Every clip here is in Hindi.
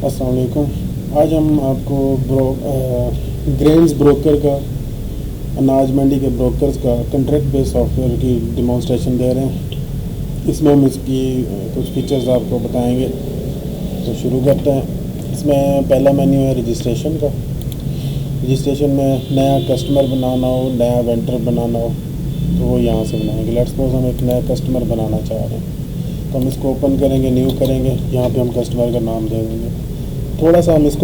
अस्सलाम वालेकुम। आज हम आपको ग्रेन्स ब्रोकर का, अनाज मंडी के ब्रोकर्स का कंट्रैक्ट बेस्ड सॉफ्टवेयर की डिमॉन्स्ट्रेशन दे रहे हैं। इसमें हम इसकी कुछ फीचर्स आपको बताएंगे। तो शुरू करते हैं। इसमें पहला मेन्यू है रजिस्ट्रेशन का। रजिस्ट्रेशन में नया कस्टमर बनाना हो, नया वेंडर बनाना हो तो वो यहाँ से बनाएंगे। लेट्स सपोज हम एक नया कस्टमर बनाना चाह रहे हैं तो हम इसको ओपन करेंगे, न्यू करेंगे। यहाँ पे हम कस्टमर का नाम दे देंगे। थोड़ा सा हम इस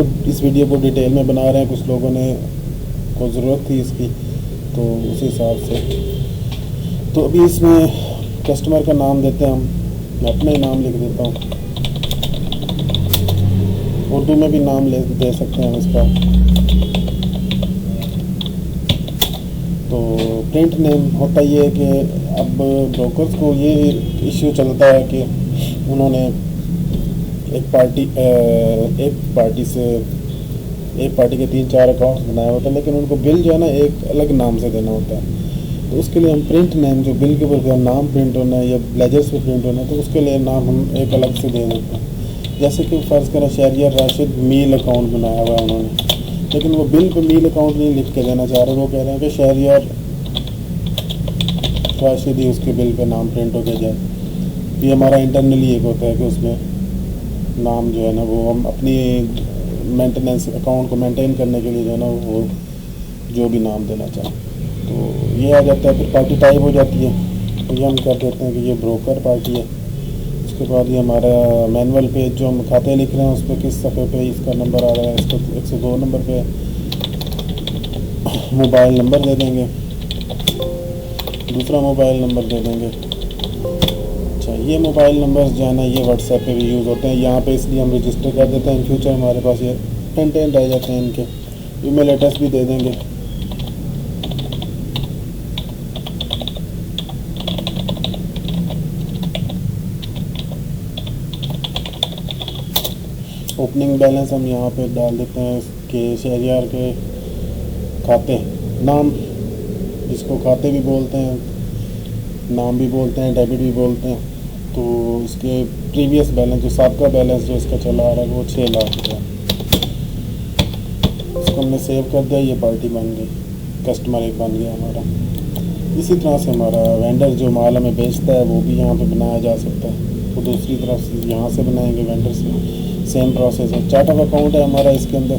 वीडियो को डिटेल में बना रहे हैं, कुछ लोगों ने को ज़रूरत थी इसकी, तो उस हिसाब से। तो अभी इसमें कस्टमर का नाम देते हैं हम। मैं अपना ही नाम लिख देता हूँ। उर्दू में भी नाम दे सकते हैं हम इसका। तो प्रिंट नेम होता ये है कि अब ब्रोकर्स को ये इश्यू चलता है कि उन्होंने एक पार्टी के 3-4 अकाउंट्स बनाए होते हैं, लेकिन उनको बिल जो है ना एक अलग नाम से देना होता है। तो उसके लिए हम प्रिंट नेम, जो बिल के ऊपर नाम प्रिंट होना है या लेजर्स पे प्रिंट होना है, तो उसके लिए नाम हम एक अलग से दे देते हैं। जैसे कि फ़र्ज़ करें शहरियार राशिद मील अकाउंट बनाया हुआ है उन्होंने, लेकिन वो बिल पे मील अकाउंट नहीं लिख के देना चाह रहे। वो कह रहे हैं कि शहरियार राशिद ही उसके बिल पे नाम प्रिंट होके जाए। ये हमारा इंटरनली एक होता है कि उसमें नाम जो है ना वो हम अपनी मेंटेनेंस अकाउंट को मेंटेन करने के लिए जो है ना वो जो भी नाम देना चाहें तो ये आ जाता है। फिर पार्टी टाइप हो जाती है, तो ये हम कर देते हैं कि ये ब्रोकर पार्टी है। उसके बाद ये हमारा मैनुअल पेज जो हम खाते लिख रहे हैं उस पर किस सफ़े पे इसका नंबर आ रहा है, इसको 102 नंबर पे मोबाइल नंबर दे देंगे, दूसरा मोबाइल नंबर दे देंगे। अच्छा, ये मोबाइल नंबर जो है ना ये व्हाट्सएप पे भी यूज़ होते हैं। यहाँ पे इसलिए हम रजिस्टर कर देते हैं, इन फ्यूचर हमारे पास ये कंटेंट आ जाते हैं। इनके ईमेल एड्रेस भी दे देंगे। ओपनिंग बैलेंस हम यहाँ पे डाल देते हैं कि शहरियार के खाते, नाम जिसको खाते भी बोलते हैं, नाम भी बोलते हैं, डेबिट भी बोलते हैं। तो इसके प्रीवियस बैलेंस, जो साबका बैलेंस जो इसका चला आ रहा है वो 6 लाख का। इसको हमने सेव कर दिया, ये पार्टी बन गई, कस्टमर एक बन गया हमारा। इसी तरह से हमारा वेंडर जो माल हमें बेचता है वो भी यहाँ पे बनाया जा सकता है। तो दूसरी तरफ से यहाँ से बनाएंगे वेंडर से, सेम प्रोसेस है। चार्ट ऑफ अकाउंट है हमारा इसके अंदर।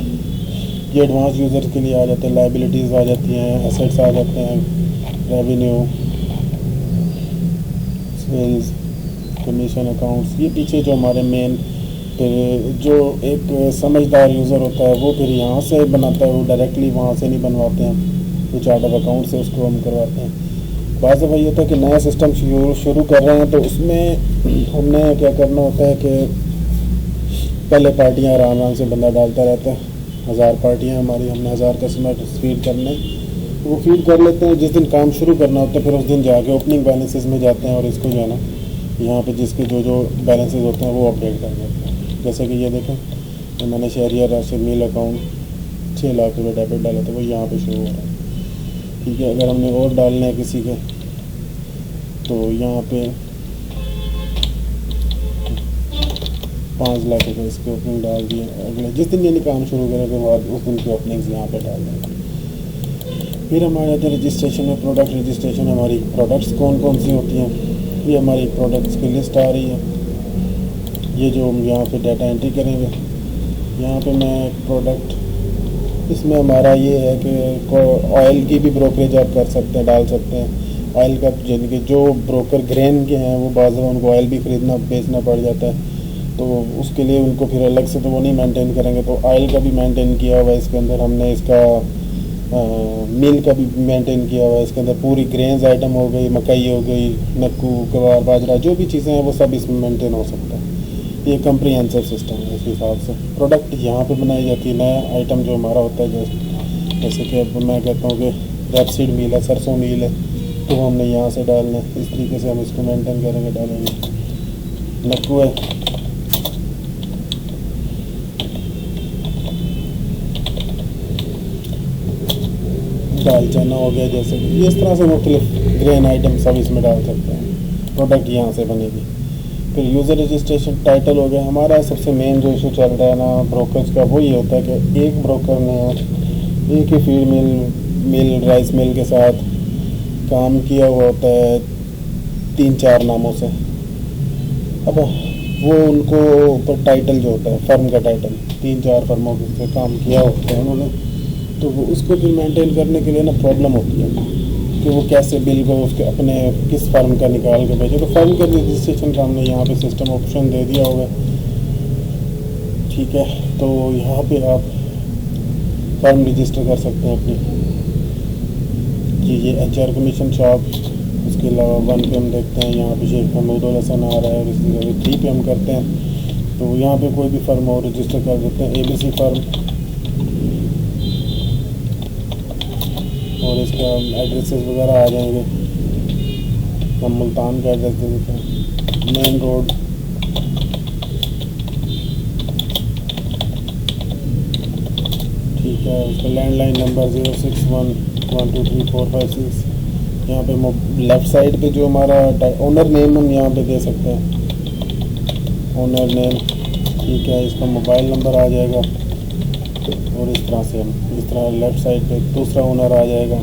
ये एडवांस यूज़र के लिए आ जाते हैं, लाइबिलिटीज़ आ जाती हैं, एसेट्स आ जाते हैं, रेवेन्यू, सेल्स, कमीशन अकाउंट्स। ये पीछे जो हमारे मेन, फिर जो एक समझदार यूज़र होता है वो फिर यहाँ से बनाता है, वो डायरेक्टली वहाँ से नहीं बनवाते हैं, वो चार्ट ऑफ अकाउंट से उसको हम करवाते हैं। बात भाई होता है कि नया सिस्टम शुरू कर रहे हैं तो उसमें हमने क्या करना होता है कि पहले पार्टियाँ आराम से बंदा डालता रहता है। 1000 पार्टियाँ हमारी, हमने 1000 कस्टमर फीड करने, वो फीड कर लेते हैं। जिस दिन काम शुरू करना होता है फिर उस दिन जाके ओपनिंग बैलेंसेस में जाते हैं और इसको जो है ना यहाँ पे जिसके जो बैलेंसेस होते हैं वो अपडेट कर देते हैं। जैसे कि ये देखें तो मैंने शहरियार राशिद मील अकाउंट 6 लाख रुपये डेबिट डाले थे, वो यहाँ पे शुरू हो रहा है। ठीक है, अगर हमने और डालना है किसी के तो यहाँ पे 5 लाख रुपये इसके ओपनिंग डाल दिए। अगले जिस दिन यानी काम शुरू करेंगे बाद उस दिन की ओपनिंग्स यहाँ पे डाल देंगे। फिर हमारे आते हैं रजिस्ट्रेशन में। प्रोडक्ट रजिस्ट्रेशन हमारी प्रोडक्ट्स कौन कौन सी होती हैं, ये हमारी प्रोडक्ट्स की लिस्ट आ रही है। ये जो हम यहाँ पे डाटा एंट्री करेंगे, यहाँ पे मैं प्रोडक्ट, इसमें हमारा ये है कि ऑयल की भी ब्रोकरेज आप कर सकते हैं, डाल सकते हैं। ऑयल का यानी कि जो ब्रोकर ग्रेन के हैं वो बाज़ उनको ऑयल भी ख़रीदना बेचना पड़ जाता है, तो उसके लिए उनको फिर अलग से तो वो नहीं मेंटेन करेंगे। तो ऑयल का भी मेंटेन किया हुआ है इसके अंदर हमने, इसका मिल का भी मेंटेन किया हुआ है इसके अंदर। पूरी ग्रेन्स आइटम हो गई, मकई हो गई, नक्कू, कवार, बाजरा, जो भी चीज़ें हैं वो सब इसमें मेंटेन हो सकता है। ये कम्प्रीहेंसिव सिस्टम है। इस हिसाब से प्रोडक्ट यहाँ पे बनाई जाती है। नया आइटम जो हमारा होता है, जैसे कि अब मैं कहता हूँ कि रेपसीड मील है, सरसों मील है, तो हमने यहाँ से डालना है। इस तरीके से हम इसको मेंटेन करेंगे, डालेंगे। नक्कू है, दाल चना हो गया, जैसे कि इस तरह से मुख्तलिफ ग्रेन आइटम सब इसमें डाल सकते हैं। प्रोडक्ट यहाँ से बनेगी। फिर यूज़र रजिस्ट्रेशन टाइटल हो गया। हमारा सबसे मेन जो इशू चल रहा है ना ब्रोकर्स का, वो ये होता है कि एक ब्रोकर ने एक ही फीड मिल राइस मिल के साथ काम किया हुआ होता है 3-4 नामों से। अब वो उनको ऊपर टाइटल जो होता है फर्म का टाइटल 3-4 फर्मों से काम किया होता है उन्होंने, तो वो उसको फिर मेंटेन करने के लिए ना प्रॉब्लम होती है कि वो कैसे बिल को उसके अपने किस फर्म का निकाल के भेजे। तो फर्म के रजिस्ट्रेशन का हमने यहाँ पे सिस्टम ऑप्शन दे दिया होगा, ठीक है। तो यहाँ पे आप फर्म रजिस्टर कर सकते हैं अपनी, ये HR कमीशन शॉप। उसके अलावा 1 पे हम देखते हैं यहाँ पे शेख महमूद उल हसन आ रहा है, और इसी तरह 3 पे हम करते हैं तो यहाँ पे कोई भी फर्म हो रजिस्टर कर देते हैं, ABC फर्म। और इसका एड्रेसेस वगैरह आ जाएंगे, हम मुल्तान का एड्रेस दे देते हैं, मेन रोड, ठीक है। उसका लैंडलाइन नंबर 061123456। यहाँ पे लेफ़्ट साइड पे जो हमारा ओनर नेम हम यहाँ पे दे सकते हैं, ओनर नेम, ठीक है। इसका मोबाइल नंबर आ जाएगा, और इस तरह से हम इस तरह लेफ़्ट साइड पे दूसरा ओनर आ जाएगा,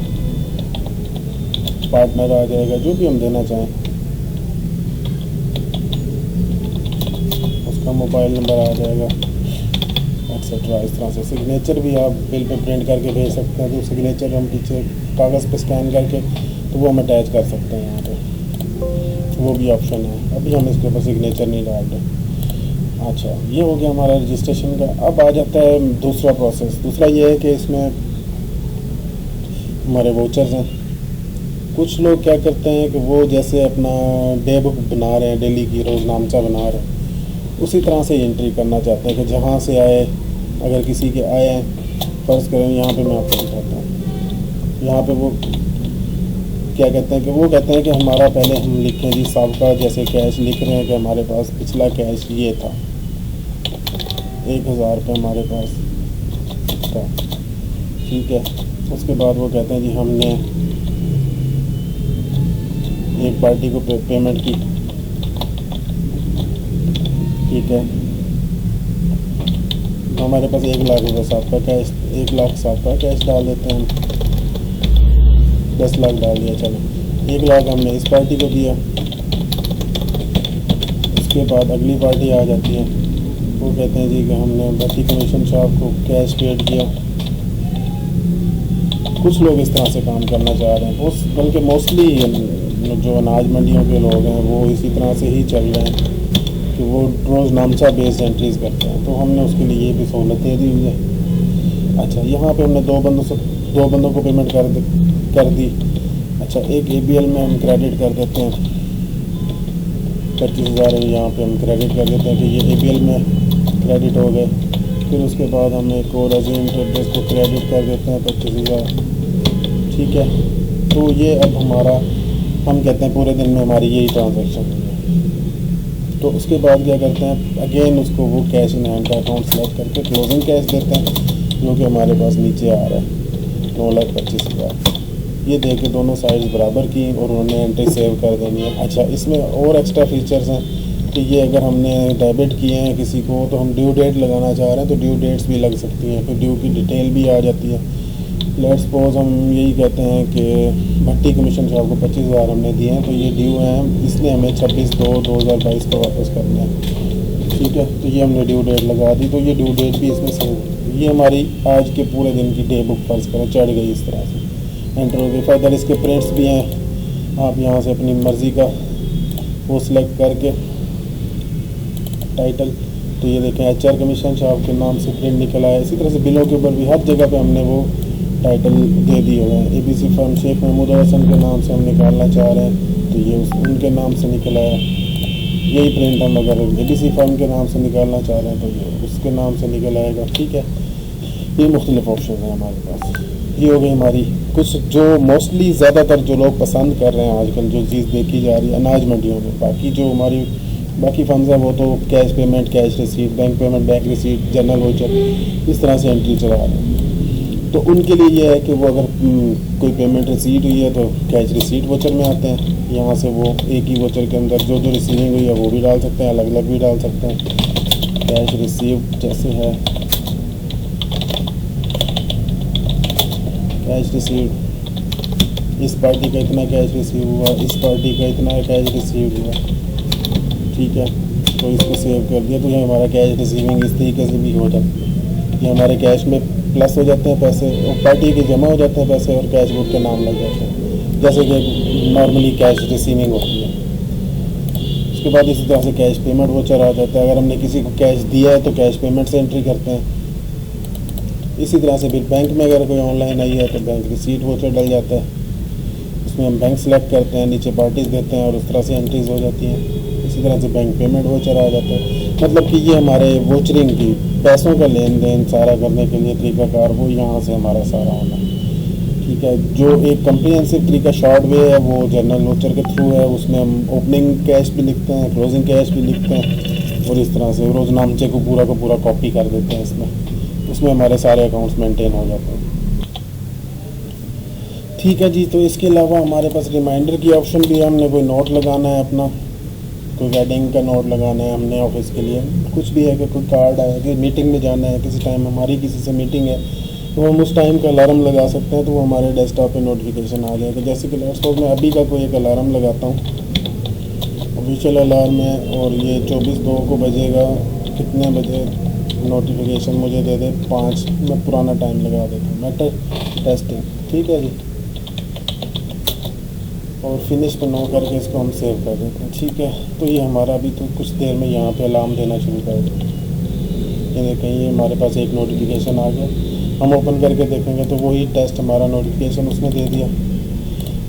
पार्टनर आ जाएगा, जो भी हम देना चाहें, उसका मोबाइल नंबर आ जाएगा, एक्सेट्रा। इस तरह से सिग्नेचर भी आप बिल पे प्रिंट करके भेज सकते हैं, तो सिग्नेचर हम पीछे कागज़ पे स्कैन करके तो वो हम अटैच कर सकते हैं यहाँ पे, वो भी ऑप्शन है। अभी हम इसके ऊपर सिग्नेचर नहीं डाल रहे। अच्छा, ये हो गया हमारा रजिस्ट्रेशन का। अब आ जाता है दूसरा प्रोसेस। दूसरा ये है कि इसमें हमारे वोचर्स हैं। कुछ लोग क्या करते हैं कि वो जैसे अपना डे बुक बना रहे हैं, डेली की रोज़नामचा बना रहे हैं, उसी तरह से एंट्री करना चाहते हैं कि जहाँ से आए, अगर किसी के आए हैं, फ़र्ज़ करें यहाँ पे मैं आपको दिखाता हूँ, यहाँ पे वो क्या कहते हैं कि वो कहते हैं कि हमारा पहले हम लिखें जी साबका, जैसे कैश लिख रहे हैं कि हमारे पास पिछला कैश ये था 1000 रुपये हमारे पास था, ठीक है। उसके बाद वो कहते हैं जी हमने एक पार्टी को पेमेंट की, ठीक है। हमारे पास 1 लाख रुपये साहब का कैश, 1 लाख साहब का कैश डाल देते हैं, 10 लाख डाल दिया, चलो 1 लाख हमने इस पार्टी को दिया। उसके बाद अगली पार्टी आ जाती है, वो कहते हैं जी कि हमने भट्टी कमीशन शॉप को कैश पेड किया। कुछ लोग इस तरह से काम करना चाह रहे हैं, बल्कि मोस्टली जो अनाज मंडियों के लोग हैं वो इसी तरह से ही चल रहे हैं कि वो रोज़नामचा बेस्ड एंट्रीज करते हैं, तो हमने उसके लिए ये भी सहूलत दे दी हुई है। अच्छा, यहाँ पे हमने 2 बंदों को पेमेंट कर दी। अच्छा, एक ABL में हम क्रेडिट कर देते हैं 25,000, यहाँ पे हम क्रेडिट कर देते हैं कि ये ABL में क्रेडिट हो गए। फिर उसके बाद हम एक और अजीम ट्रेडर्स को क्रेडिट कर देते हैं 25,000, ठीक है। तो ये अब हमारा, हम कहते हैं पूरे दिन में हमारी यही ट्रांजैक्शन हुई है। तो उसके बाद क्या करते हैं, अगेन उसको वो कैश इन हैंड का अकाउंट सेलेक्ट करके क्लोजिंग कैश देते हैं, जो कि हमारे पास नीचे आ रहा है 9,25,000। ये दे के दोनों साइड्स बराबर की और उन्होंने एंट्री सेव कर देनी है। अच्छा, इसमें और एक्स्ट्रा फीचर्स हैं कि ये अगर हमने डेबिट किए हैं किसी को, तो हम ड्यू डेट लगाना चाह रहे हैं तो ड्यू डेट्स भी लग सकती हैं, फिर ड्यू की डिटेल भी आ जाती है। लेट्स सपोज हम यही कहते हैं कि भट्टी कमीशन शॉप को 25,000 हमने दिए हैं, तो ये ड्यू हैं, इसने हमें 26/2/2022 को वापस करना है, ठीक है। तो ये हमने ड्यू डेट लगा दी, तो ये ड्यू डेट भी इसमें सेव। ये हमारी आज के पूरे दिन की डे बुक फर्ज करें चढ़ गई, इस तरह से एंटर हो गई। फर्दर इसके प्रिंट्स भी हैं, आप यहाँ से अपनी मर्ज़ी का वो सिलेक्ट करके टाइटल, तो ये देखें HR कमीशन शॉप के नाम से प्रिंट निकल आया। इसी तरह से बिलों के ऊपर भी हर जगह पे हमने वो टाइटल दे दिए हुए हैं। ABC फर्म शेख महमूद हसन के नाम से हम निकालना चाह रहे हैं, तो ये उनके नाम से निकल आया। यही प्रिंट हम अगर ABC फर्म के नाम से निकालना चाह रहे हैं तो ये उसके नाम से निकल आएगा, ठीक है। ये मुख्तलिफ ऑप्शन हैं हमारे पास। ये हो गई हमारी कुछ जो मोस्टली ज़्यादातर जो लोग पसंद कर रहे हैं आजकल जो चीज़ देखी जा रही है अनाज मंडियों में। बाकी जो हमारी बाकी फंड्स हैं वो तो cash payment, cash receipt, bank payment, bank receipt, general voucher, इस तरह से एंट्री चला रहे हैं। तो उनके लिए ये है कि वो अगर कोई पेमेंट रिसीव हुई है तो कैश रिसीट वोचर में आते हैं। यहाँ से वो एक ही वोचर के अंदर जो जो रिसीविंग हुई है वो भी डाल सकते हैं, अलग अलग भी डाल सकते हैं। कैश रिसीव जैसे है, कैश रिसीव, इस पार्टी का इतना कैश रिसीव हुआ, इस पार्टी का इतना कैश रिसीव हुआ, ठीक है। तो इसको सेव कर दिया, तो ये हमारा कैश रिसीविंग इस तरीके से भी हो जाता है। ये हमारे कैश में प्लस हो जाते हैं पैसे, और पार्टी के जमा हो जाते हैं पैसे और कैश बुक के नाम लग जाते हैं, जैसे कि नॉर्मली कैश रिसीविंग होती है। उसके बाद इसी तरह से कैश पेमेंट वोचर आ जाता है। अगर हमने किसी को कैश दिया है तो कैश पेमेंट से एंट्री करते हैं। इसी तरह से फिर बैंक में अगर कोई ऑनलाइन आई है तो बैंक रिसीट वोचर डल जाता है, उसमें हम बैंक सेलेक्ट करते हैं, नीचे पार्टीज देते हैं और उस तरह से एंट्रीज हो जाती हैं। इसी तरह से बैंक पेमेंट वोचर आ जाता है। मतलब कि ये हमारे वोचरिंग की पैसों का लेन देन सारा करने के लिए तरीकाकार वो यहाँ से हमारा सारा होना, ठीक है। जो एक कम्प्रिहेंसिव तरीका शॉर्ट वे है वो जनरल वोचर के थ्रू है, उसमें हम ओपनिंग कैश भी लिखते हैं, क्लोजिंग कैश भी लिखते हैं और इस तरह से रोजनामचे को पूरा कॉपी कर देते हैं इसमें। उसमें हमारे सारे अकाउंट्स मेंटेन हो जाते हैं, ठीक है जी। तो इसके अलावा हमारे पास रिमाइंडर की ऑप्शन भी है। हमने कोई नोट लगाना है अपना, कोई वेडिंग का नोट लगाना है हमने ऑफिस के लिए, कुछ भी है कि कोई कार्ड आया कि मीटिंग में जाना है, किसी टाइम हमारी किसी से मीटिंग है तो हम उस टाइम का अलार्म लगा सकते हैं, तो वो हमारे डेस्कटॉप पे नोटिफिकेशन आ जाएगा। जैसे कि लेट्स सपोज मैं अभी का कोई एक अलार्म लगाता हूँ, ऑफिशियल अलार्म है और ये 24/2 को बजेगा, कितने बजे नोटिफिकेशन मुझे दे दे 5, मैं पुराना टाइम लगा देता हूँ, मैटर टेस्टिंग, ठीक है जी। और फिनिश पे नो करके इसको हम सेव कर देते हैं, ठीक है। तो ये हमारा अभी तो कुछ देर में यहाँ पे अलार्म देना शुरू कर दें। ये देखें, ये हमारे पास एक नोटिफिकेशन आ गया, हम ओपन करके देखेंगे तो वही टेस्ट हमारा नोटिफिकेशन उसने दे दिया,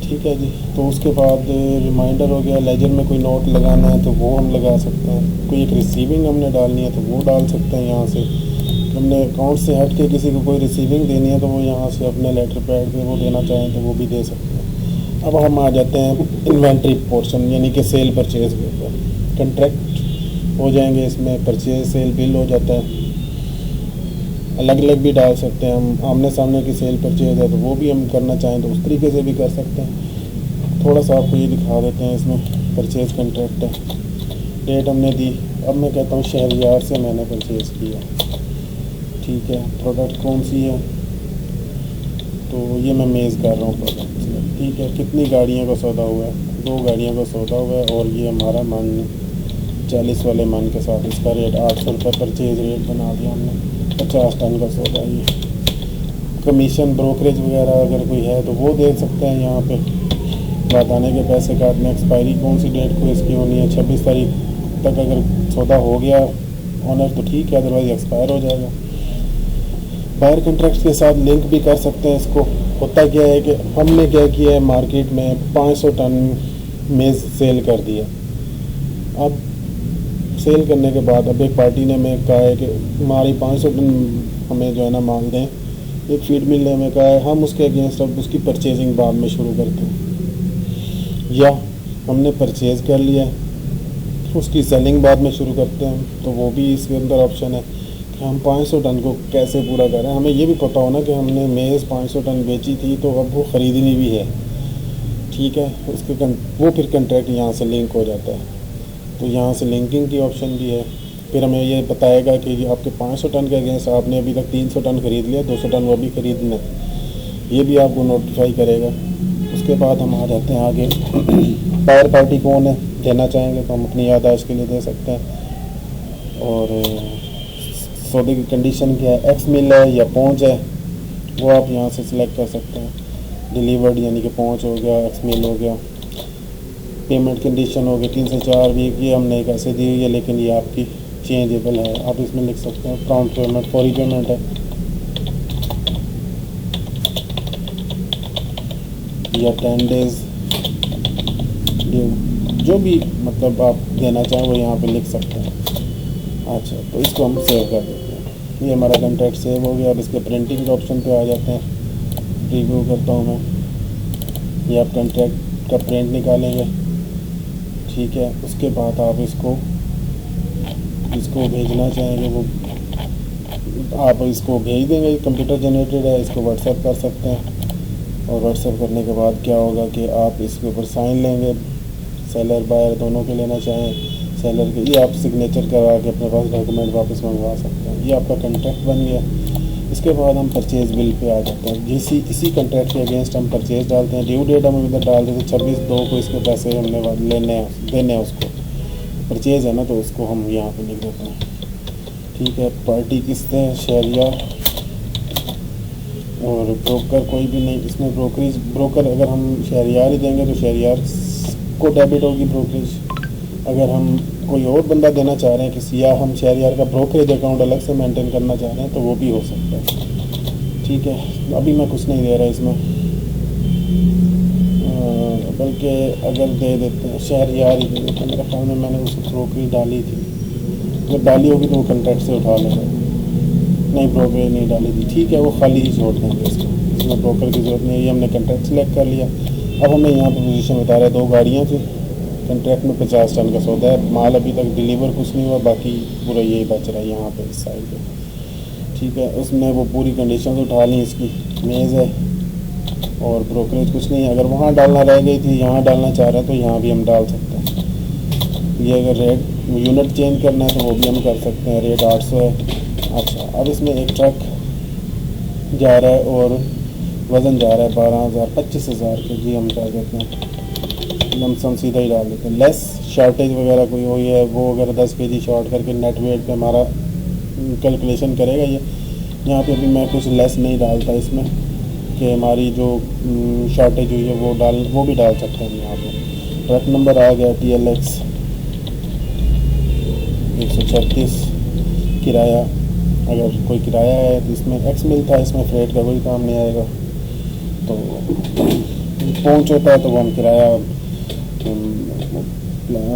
ठीक है जी। तो उसके बाद रिमाइंडर हो गया। लेजर में कोई नोट लगाना है तो वो हम लगा सकते हैं, कोई एक रिसीविंग हमने डालनी है तो वो डाल सकते हैं यहाँ से। हमने अकाउंट से हट के किसी को कोई रिसीविंग देनी है तो वो यहाँ से अपने लेटर पैड पे वो देना चाहें तो वो भी दे सकते हैं। अब हम आ जाते हैं इन्वेंट्री पोर्शन, यानी कि सेल परचेज के ऊपर। कंट्रैक्ट हो जाएंगे इसमें, परचेज सेल बिल हो जाता है, अलग अलग भी डाल सकते हैं हम। आमने सामने की सेल परचेज है तो वो भी हम करना चाहें तो उस तरीके से भी कर सकते हैं। थोड़ा सा आपको ये दिखा देते हैं, इसमें परचेज कंट्रैक्ट है, डेट हमने दी। अब मैं कहता हूँ शहरयार से मैंने परचेज किया, ठीक है। प्रोडक्ट कौन सी है, तो ये मैं मेज़ कर रहा हूँ प्रोडक्ट, ठीक है। कितनी गाड़ियों का सौदा हुआ है, 2 गाड़ियों का सौदा हुआ है और ये हमारा मन 40 वाले मन के साथ इसका रेट 800 रुपये परचेज रेट बना दिया हमने। 50 टन का सौदा। ये कमीशन ब्रोकरेज वगैरह अगर कोई है तो वो दे सकते हैं यहाँ पे। वादाने के पैसे काटने, एक्सपायरी कौन सी डेट को इसकी होनी है, 26 तारीख तक अगर सौदा हो गया ऑनर तो ठीक है, अदरवाइज एक्सपायर हो जाएगा। बायर कॉन्ट्रैक्ट के साथ लिंक भी कर सकते हैं इसको। होता क्या है कि हमने क्या किया है, मार्केट में 500 टन मेज़ सेल कर दिया। अब सेल करने के बाद अब एक पार्टी ने हमें कहा है कि हमारी 500 टन हमें जो है ना माल दें। एक फीड मिल ने हमें कहा है, हम उसके अगेंस्ट अब उसकी परचेजिंग बाद में शुरू करते हैं, या हमने परचेज़ कर लिया उसकी सेलिंग बाद में शुरू करते हैं, तो वो भी इसके अंदर ऑप्शन है कि हम 500 टन को कैसे पूरा करें। हमें ये भी पता हो ना कि हमने मेज़ 500 टन बेची थी तो अब वो ख़रीदनी भी है, ठीक है। उसके वो फिर कंट्रैक्ट यहाँ से लिंक हो जाता है, तो यहाँ से लिंकिंग की ऑप्शन भी है। फिर हमें ये बताएगा कि आपके 500 टन के अगेंस्ट आपने अभी तक 300 टन खरीद लिया, 200 टन वो भी खरीदना है, ये भी आपको नोटिफाई करेगा। उसके बाद हम आ जाते हैं आगे। बायर पार्टी कौन है, देना चाहेंगे तो हम अपनी याददाश्त के लिए दे सकते हैं। और सौदे की कंडीशन क्या है, एक्स मिल है या पहुँच है, वो आप यहाँ से सिलेक्ट कर सकते हैं। डिलीवर्ड यानी कि पहुँच हो गया, एक्स मिल हो गया। पेमेंट कंडीशन हो गई 3 से 4 वीक, ये हमने एक ऐसे दी हुई है लेकिन ये आपकी चेंजेबल है, आप इसमें लिख सकते हैं। प्रॉम्प्ट पेमेंट, फौरी पेमेंट है, या 10 डेज, जो भी मतलब आप देना चाहें वो यहाँ पे लिख सकते हैं। अच्छा, तो इसको हम सेव कर देते हैं। ये हमारा कॉन्ट्रैक्ट सेव हो गया। अब इसके प्रिंटिंग के ऑप्शन पे आ जाते हैं। रिव्यू करता हूँ मैं, ये आप कॉन्ट्रैक्ट का प्रिंट निकालेंगे, ठीक है। उसके बाद आप इसको भेजना चाहेंगे, वो आप इसको भेज देंगे, कंप्यूटर जनरेटेड है, इसको व्हाट्सएप कर सकते हैं। और व्हाट्सएप करने के बाद क्या होगा कि आप इसके ऊपर साइन लेंगे, सेलर बायर दोनों के लेना चाहें, सेलर के ये आप सिग्नेचर करा के अपने पास डॉक्यूमेंट वापस मंगवा सकते हैं। ये आपका कॉन्ट्रैक्ट बन गया। इसके बाद हम परचेज़ बिल पे आ जाते हैं। इसी कॉन्ट्रैक्ट के अगेंस्ट हम परचेज़ डालते हैं। ड्यू डेट हम इधर डाल देते हैं 26/2 को, इसके पैसे हमने देने हैं उसको, परचेज़ है ना, तो उसको हम यहाँ पे लिख देते हैं। ठीक है, पार्टी किस्तें, शेयरिया और ब्रोकर कोई भी नहीं इसमें। ब्रोकर अगर हम शेयरियार ही देंगे तो शेयरियार को डेबिट होगी ब्रोकरेज। अगर हम कोई और बंदा देना चाह रहे हैं किसी, या हम शेयरियार का ब्रोकरेज अकाउंट अलग से मेंटेन करना चाह रहे हैं तो वो भी हो सकता है। ठीक है, अभी मैं कुछ नहीं दे रहा इसमें, बल्कि अगर दे देते हैं शेयरियार ही दे देते हैं। मेरे ख्याल में मैंने उसको ब्रोकरेज डाली थी, अगर डाली होगी तो वो कॉन्ट्रैक्ट से उठा लेंगे। नहीं, ब्रोकरेज नहीं डाली थी, ठीक है, वो खाली ही छोड़ देंगे इसको, इसमें ब्रोकर की ज़रूरत नहीं है। ये हमने कॉन्ट्रैक्ट सेलेक्ट कर लिया। अब हमें यहाँ पर पोजीशन बता रहा है 2 गाड़ियाँ थी, कॉन्ट्रैक्ट में 50 टन का सौदा है, माल अभी तक डिलीवर कुछ नहीं हुआ, बाकी पूरा यही बच रहा है यहाँ पे इस साइड पे। ठीक है, उसने वो पूरी कंडीशन उठा ली, इसकी मेज़ है और ब्रोकरेज कुछ नहीं है। अगर वहाँ डालना रह गई थी, यहाँ डालना चाह रहे हैं तो यहाँ भी हम डाल सकते हैं। ये अगर रेट यूनिट चेंज करना है तो वो भी हम कर सकते हैं। रेट 800 है। अच्छा, अब इसमें एक ट्रक जा रहा है और वज़न जा रहा है 12,000 25,000 के जी, हम कर देते हैं लमसम सीधा ही डाल देते हैं। लेस शॉर्टेज वगैरह कोई हुई है वो अगर 10 kg शॉर्ट करके नेट वेट पे हमारा कैलकुलेशन करेगा ये। यहाँ पे भी मैं कुछ लेस नहीं डालता इसमें कि हमारी जो शॉर्टेज हुई है वो भी डाल सकते हैं यहाँ पे। ट्रक नंबर आ गया TLX 136। किराया, अगर कोई किराया है तो इसमें एक्स मिलता है, इसमें फ्रेट का कोई काम नहीं आएगा। तो पहुँच होता है तो वो हम किराया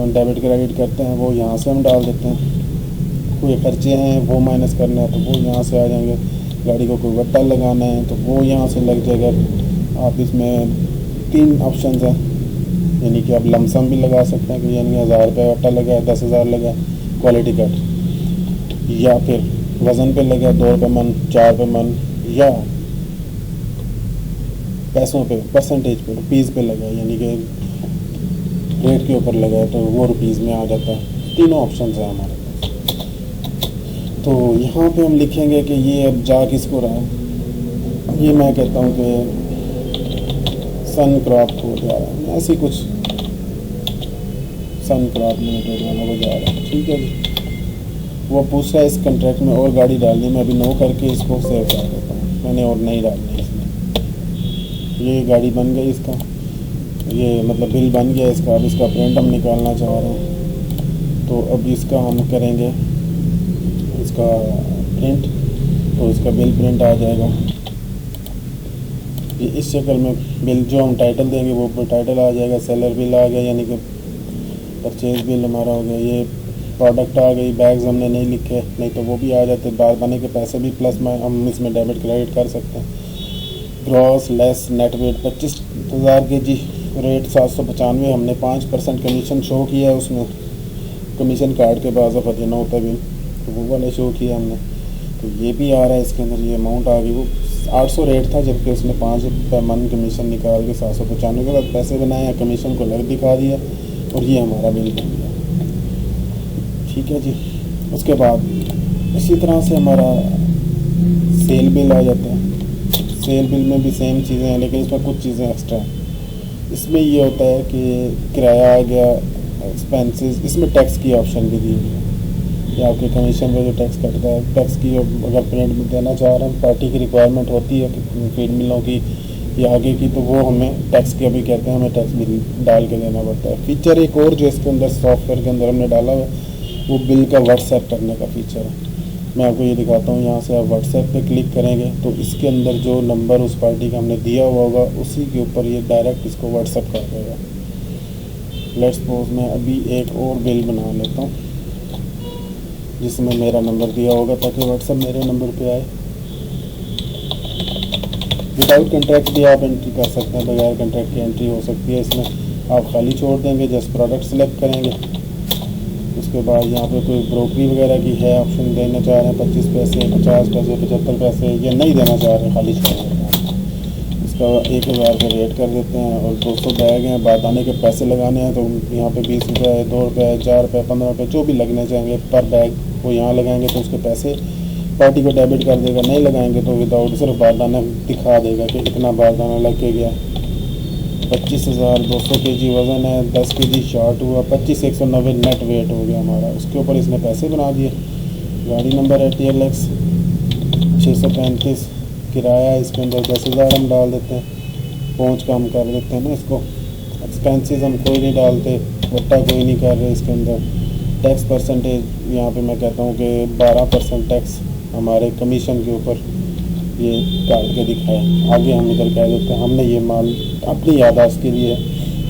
डेबिट क्रेडिट करते हैं, वो यहाँ से हम डाल देते हैं। कोई खर्चे हैं वो माइनस करना है तो वो यहाँ से आ जाएंगे। गाड़ी को कोई वट्टा लगाना है तो वो यहाँ से लग जाएगा। आप इसमें 3 ऑप्शन हैं, यानी कि आप लमसम भी लगा सकते हैं कि यानी 1000 रुपये वट्टा लगा, 10,000 लगा क्वालिटी कट, या फिर वज़न पे लगा 2 रुपये मन, 4 रुपये मन, या पैसों पे परसेंटेज पे रुपीज़ पे लगा, यानी कि रेट के ऊपर लगा है तो वो रुपीज़ में आ जाता है। तीनों ऑप्शन हैं हमारे पास। तो यहाँ पे हम लिखेंगे कि ये अब जा किसको रहा है। ये मैं कहता हूँ कि सन क्रॉप को जा रहा है, ऐसी कुछ सन क्रॉप लिमिटेड वालों को जा रहा है। ठीक है जी, वो पूछ रहा है इस कॉन्ट्रैक्ट में और गाड़ी डालनी, मैं अभी नो करके इसको सेव कर देता हूँ। मैंने और नहीं डालनी इसमें। ये गाड़ी बन गई, इसका ये मतलब बिल बन गया इसका। अब इसका प्रिंट हम निकालना चाह रहे हैं तो अब इसका हम करेंगे इसका प्रिंट, तो इसका बिल प्रिंट आ जाएगा। ये इस शक्ल में बिल जो हम टाइटल देंगे वो टाइटल आ जाएगा। सेलर बिल आ गया, यानी कि परचेज बिल हमारा हो गया। ये प्रोडक्ट आ गई। बैग्स हमने नहीं लिखे, नहीं तो वो भी आ जाते। बार बने के पैसे भी प्लस में हम इसमें डेबिट क्रेडिट कर सकते हैं। ग्रॉस लेस नेट वेट 25,000 के जी, रेट 795। हमने 5% कमीशन शो किया है उसमें, कमीशन कार्ड के बाद फतेह ना होता बिल, तो वो वाला शो किया हमने। तो ये भी आ रहा है इसके अंदर, ये अमाउंट आ गई। वो 800 रेट था, जबकि उसने 5 रुपये मन कमीशन निकाल के 795 के बाद पैसे बनाए, कमीशन को अलग दिखा दिया और ये हमारा बिल बन गया। ठीक है जी। उसके बाद इसी तरह से हमारा सेल बिल आ जाता है। सेल बिल में भी सेम चीज़ें हैं, लेकिन इसमें कुछ चीज़ें एक्स्ट्रा हैं। इसमें ये होता है कि किराया आ गया, एक्सपेंसेस, इसमें टैक्स की ऑप्शन भी दी हुई है। या आपके कमीशन पे जो टैक्स कटता है, टैक्स की अगर प्रिंट में देना चाह रहे हैं, पार्टी की रिक्वायरमेंट होती है फीड मिलों की या आगे की, तो वो हमें टैक्स के भी कहते हैं, हमें टैक्स बिल डाल के देना पड़ता है। फीचर एक और जो इसके अंदर सॉफ्टवेयर के अंदर हमने डाला हुआ है, वो बिल का व्हाट्सएप करने का फीचर है। मैं आपको ये दिखाता हूँ। यहाँ से आप व्हाट्सएप पे क्लिक करेंगे तो इसके अंदर जो नंबर उस पार्टी का हमने दिया हुआ होगा उसी के ऊपर ये डायरेक्ट इसको व्हाट्सएप कर देगा। लेट्स सपोज मैं अभी एक और बिल बना लेता हूँ जिसमें मेरा नंबर दिया होगा, ताकि व्हाट्सएप मेरे नंबर पे आए। विदाउट कॉन्ट्रैक्ट भी आप एंट्री कर सकते हैं, बगैर कॉन्ट्रैक्ट की एंट्री हो सकती है। इसमें आप खाली छोड़ देंगे, जस्ट प्रोडक्ट सेलेक्ट करेंगे, उसके उसके बाद यहाँ पे कोई ब्रोकरी वगैरह की है ऑप्शन, देना चाह रहे हैं 25 पैसे, 50 पैसे, 75 पैसे, ये नहीं देना चाह रहे, खाली छोड़ देते हैं। इसका 1000 का रेट कर देते हैं। और 200 बैग हैं, बाद आने के पैसे लगाने हैं तो यहाँ पे 20 रुपये, 2 रुपये, 4 रुपये, 15 रुपये जो भी लगने चाहेंगे पर बैग, वो यहाँ लगाएंगे तो उसके पैसे पार्टी को डेबिट कर देगा। नहीं लगाएंगे तो विदाउट सिर्फ बारदाना दिखा देगा कि इतना बारदाना लग के गया। 25,200 kg वज़न है, 10 kg शॉर्ट हुआ, 25,190 नेट वेट हो गया हमारा। उसके ऊपर इसने पैसे बना दिए। गाड़ी नंबर है TLX 635, किराया है इसके अंदर 10,000 हम डाल देते हैं, पहुँच का हम कर देते हैं ना इसको। एक्सपेंसेस हम कोई नहीं डालते, वट्टा कोई नहीं कर रहे इसके अंदर। टैक्स परसेंटेज यहाँ पे मैं कहता हूँ कि 12% टैक्स हमारे कमीशन के ऊपर ये काट के दिखाया। आगे हम इधर कह देते हैं हमने ये माल अपनी याददाश्त के लिए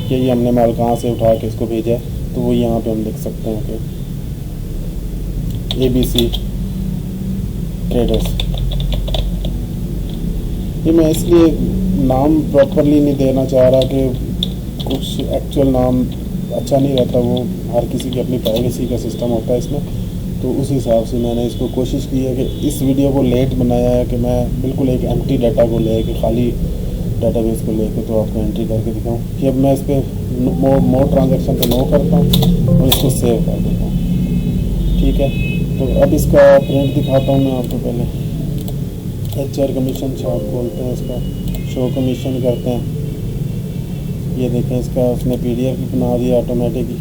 कि ये हमने माल कहाँ से उठा के इसको भेजा है, तो वो यहाँ पे हम लिख सकते हैं कि ABC ट्रेडर्स। ये मैं इसलिए नाम प्रॉपरली नहीं देना चाह रहा कि कुछ एक्चुअल नाम अच्छा नहीं रहता, वो हर किसी की अपनी प्राइवेसी का सिस्टम होता है इसमें। तो उस हिसाब से मैंने इसको कोशिश की है कि इस वीडियो को लेट बनाया है कि मैं बिल्कुल एक एम्प्टी डाटा को ले के, खाली डाटाबेस को लेके तो आपको एंट्री करके दिखाऊं कि अब मैं इस पर मोर ट्रांजैक्शन पे नो करता हूँ और इसको सेव कर देता हूँ। ठीक है, तो अब इसका प्रिंट दिखाता हूँ मैं आपको। पहले HR कमीशन शॉप बोलते हैं इसका, शो कमीशन करते हैं। ये देखें इसका उसने PDF भी बना दिया ऑटोमेटिक ही।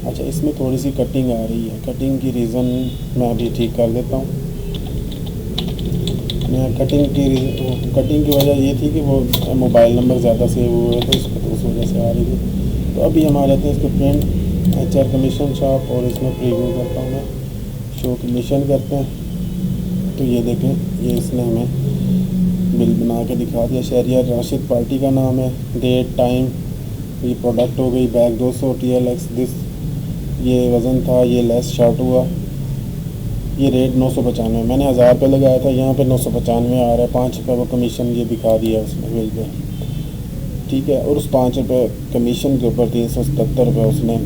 अच्छा, इसमें थोड़ी सी कटिंग आ रही है, कटिंग की रीज़न मैं अभी ठीक कर देता हूँ। मैं कटिंग की वजह ये थी कि वो मोबाइल नंबर ज़्यादा सेव हुए तो उस वजह से आ रही थी। तो अभी हमारे थे इसको प्रिंट HR कमीशन शॉप और इसमें प्रीव्यू करता हूँ मैं, शो कमीशन करते हैं। तो ये देखें, ये इसने हमें बिल बना के दिखा दिया। शहरियार राशिद पार्टी का नाम है, डेट, टाइम, ये प्रोडक्ट हो गई बैग 200 TLX दिस, ये वज़न था, ये लेस शॉर्ट हुआ, ये रेट 995, मैंने 1000 रुपये लगाया था, यहाँ पे 995 आ रहा है। 5 रुपये वो कमीशन ये दिखा दिया उसने बिल पे। ठीक है, और उस 5 रुपये कमीशन के ऊपर 377 रुपये उसने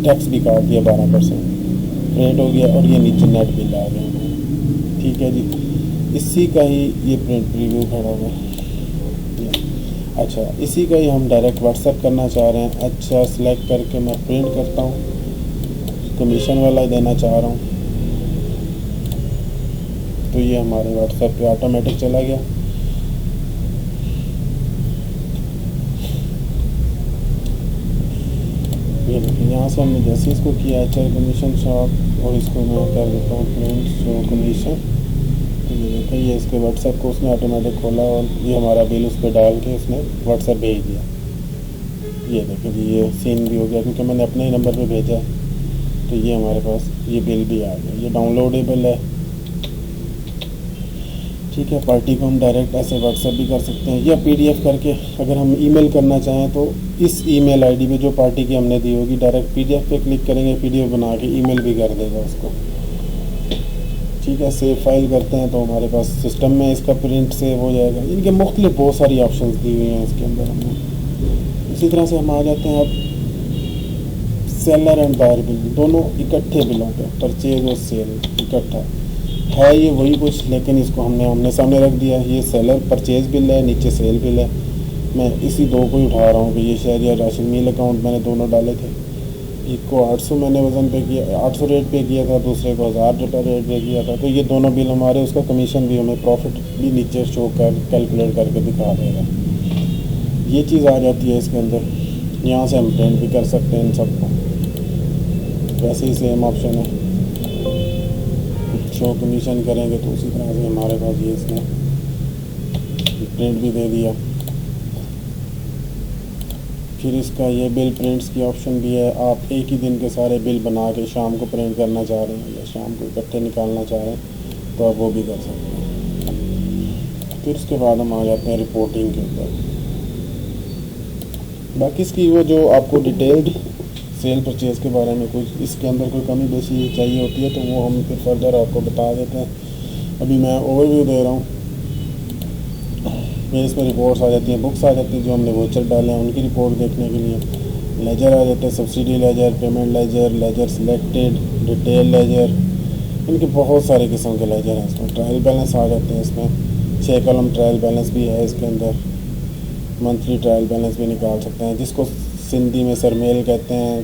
टैक्स भी काट दिया 12% रेट हो गया। और ये नीचे नेट बिल आ गया। ठीक है जी, इसी का ही ये प्रिंट प्रीव्यू खड़ा हुआ है। अच्छा, इसी का ही हम डायरेक्ट व्हाट्सएप करना चाह रहे हैं। अच्छा, सेलेक्ट करके मैं प्रिंट करता हूँ, कमीशन वाला देना चाह रहा हूँ, तो ये हमारे व्हाट्सएप पे ऑटोमेटिक चला गया। ये देखिए, यहाँ से हमने जैसे इसको किया HR कमीशन शॉप और इसको मैं कर देता हूँ प्रिंट शो कमीशन। तो ये देखिए, ये इसके व्हाट्सएप को उसने ऑटोमेटिक खोला और ये हमारा बिल उस पर डाल के उसने व्हाट्सएप भेज दिया। ये देखिए जी, ये सीन भी हो गया क्योंकि मैंने अपने ही नंबर पे भेजा है। तो ये हमारे पास ये बिल भी आ गया, ये डाउनलोडेबल है। ठीक है, पार्टी को हम डायरेक्ट ऐसे व्हाट्सएप भी कर सकते हैं या PDF करके अगर हम ईमेल करना चाहें तो इस ईमेल ID पे जो पार्टी की हमने दी होगी डायरेक्ट PDF पे क्लिक करेंगे, PDF बना के ईमेल भी कर देगा उसको। ठीक है, सेव फाइल करते हैं तो हमारे पास सिस्टम में इसका प्रिंट सेव हो जाएगा। इनके मुख्तलिफ बहुत सारी ऑप्शंस दी हुई हैं इसके अंदर हमने। इसी तरह से हम आ जाते हैं अब सेलर एंड बायर बिल, दोनों इकट्ठे बिलों पे, परचेज और सेल इकट्ठा है। ये वही कुछ, लेकिन इसको हमने आमने सामने रख दिया। ये सेलर परचेज बिल है, नीचे सेल बिल है। मैं इसी दो को ही उठा रहा हूँ कि ये शहरियार राशिद मील अकाउंट मैंने दोनों डाले थे। एक को 800 मैंने वज़न पे किया, 800 रेट पे किया था, दूसरे को 1000 रुपये रेट पे किया था। तो ये दोनों बिल हमारे, उसका कमीशन भी हमें प्रॉफिट भी नीचे शो कर कैलकुलेट करके दिखा देगा। ये चीज़ आ जाती है इसके अंदर। यहाँ से हम प्रिंट भी कर सकते हैं इन सबको, वैसे ही सेम ऑप्शन है। शो कमीशन करेंगे तो उसी तरह से हमारे पास ये इसने प्रिंट भी दे दिया। फिर इसका ये बिल प्रिंट्स की ऑप्शन भी है। आप एक ही दिन के सारे बिल बना के शाम को प्रिंट करना चाह रहे हैं या शाम को इकट्ठे निकालना चाह रहे हैं तो आप वो भी कर सकते हैं। फिर उसके बाद हम आ जाते हैं रिपोर्टिंग के ऊपर। बाकी इसकी वो जो आपको डिटेल्ड सेल परचेज़ के बारे में कुछ इसके अंदर कोई कमी बेशी चाहिए होती है तो वो हम फिर फर्दर आपको बता देते हैं। अभी मैं ओवरव्यू दे रहा हूँ। फिर इसमें रिपोर्ट्स आ जाती हैं, बुक्स आ जाती हैं जो हमने वोचर डाले हैं उनकी रिपोर्ट देखने के लिए। लेजर आ जाते हैं, subsidy ledger, payment ledger, ledger selected, detail ledger, इनके बहुत सारे किस्म के लेजर हैं इसमें। ट्रायल बैलेंस आ जाते हैं इसमें, 6 कॉलम ट्रायल बैलेंस भी है इसके अंदर। मंथली ट्रायल बैलेंस भी निकाल सकते हैं, जिसको सिंधी में सरमेल कहते हैं,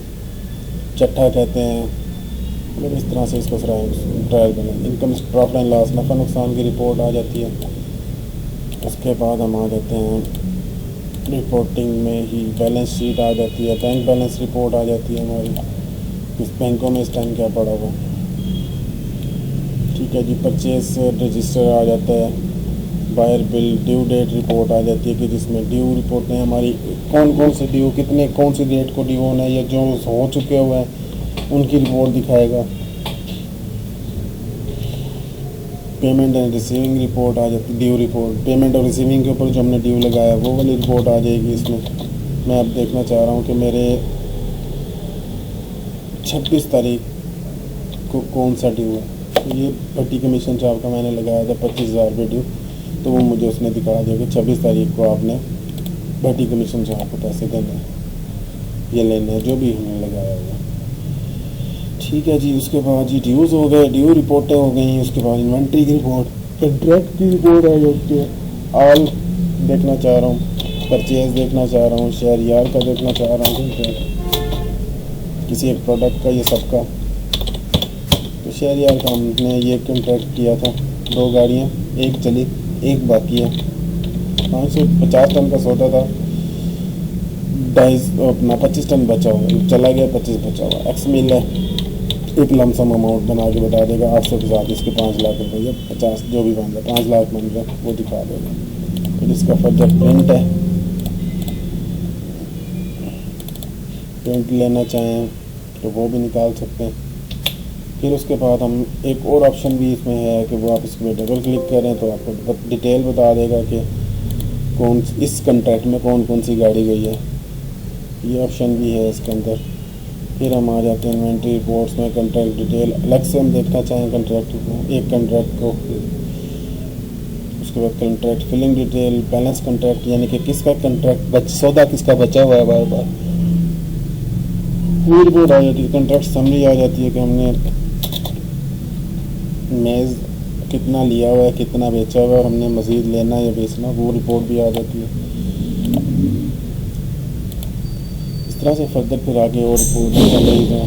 चट्ठा कहते हैं, मतलब इस तरह से इसको trial balance. Income, profit and loss, नफ़ा नुकसान की रिपोर्ट आ जाती है। उसके बाद हम आ जाते हैं रिपोर्टिंग में ही, बैलेंस शीट आ जाती है, बैंक बैलेंस रिपोर्ट आ जाती है हमारी, किस बैंकों में इस टाइम क्या पड़ा हुआ। ठीक है जी, परचेज रजिस्टर आ जाता है, buyer bill, due date report आ जाती है कि जिसमें ड्यू रिपोर्टें हमारी कौन कौन से ड्यू, कितने कौन सी डेट को ड्यू होना है, या जो हो चुके हुए हैं उनकी रिपोर्ट दिखाएगा। पेमेंट एंड रिसीविंग रिपोर्ट आ जाती है, ड्यू रिपोर्ट, पेमेंट और रिसीविंग के ऊपर जो हमने ड्यू लगाया वो वाली रिपोर्ट आ जाएगी इसमें। मैं अब देखना चाह रहा हूँ कि मेरे 26 तारीख को कौन सा ड्यू है। तो ये भट्टी कमीशन साहब का मैंने लगाया था 25,000 रुपये ड्यू, तो वो मुझे उसने दिखा दिया कि 26 तारीख को आपने भट्टी कमीशन साहब को पैसे देने हैं, ये लेने हैं जो भी हमने लगाया हुआ। ठीक है जी, उसके बाद जी ड्यूज़ हो गए, ड्यू रिपोर्टें हो गई। उसके बाद इन्वेंट्री की रिपोर्ट, कंट्रैक्ट की रिपोर्ट आ जाती है, ऑल देखना चाह रहा हूँ, परचेज देखना चाह रहा हूँ, शेयर यार का देखना चाह रहा हूँ, किसी एक प्रोडक्ट का, ये सबका। तो शेयर यार का हमने ये कंट्रैक्ट किया था, 2 गाड़ियाँ, एक चली, एक बाकी है। 550 टन का सौदा था, 25 टन बचा हुआ, चला गया 25 बचा हुआ। एक्स मिल है, एक लमसम अमाउंट बना के बता देगा, 800 के साथ इसके 5 लाख रुपये या 50 जो भी बन रहा है, 5 लाख बन रहा है वो दिखा देगा। फिर इसका फर्दर प्रिंट है, प्रिंट लेना चाहें तो वो भी निकाल सकते हैं। फिर उसके बाद हम एक और ऑप्शन भी इसमें है कि वो आप इस पर डबल क्लिक करें तो आपको डिटेल बता देगा कि कौन इस कंट्रैक्ट में कौन कौन सी गाड़ी गई है, ये ऑप्शन भी है इसके अंदर। फिर हम आ जाते हैं इन्वेंट्री रिपोर्ट्स में, कंट्रैक्ट डिटेल अलग से हम देखना चाहें कंट्रैक्ट को, एक कंट्रैक्ट को। उसके बाद contract filling detail, balance contract, यानी कि किसका कंट्रैक्ट सौदा किसका बचा हुआ है बार बार, वो रिपोर्ट आ जाती है। कंट्रैक्ट समरी आ जाती है कि हमने मेज़ कितना लिया हुआ है, कितना बेचा हुआ है और हमने मज़ीद लेना या बेचना, वो रिपोर्ट भी आ जाती है। इस तरह से फर्दर फिर आगे और रिपोर्ट चल रही है।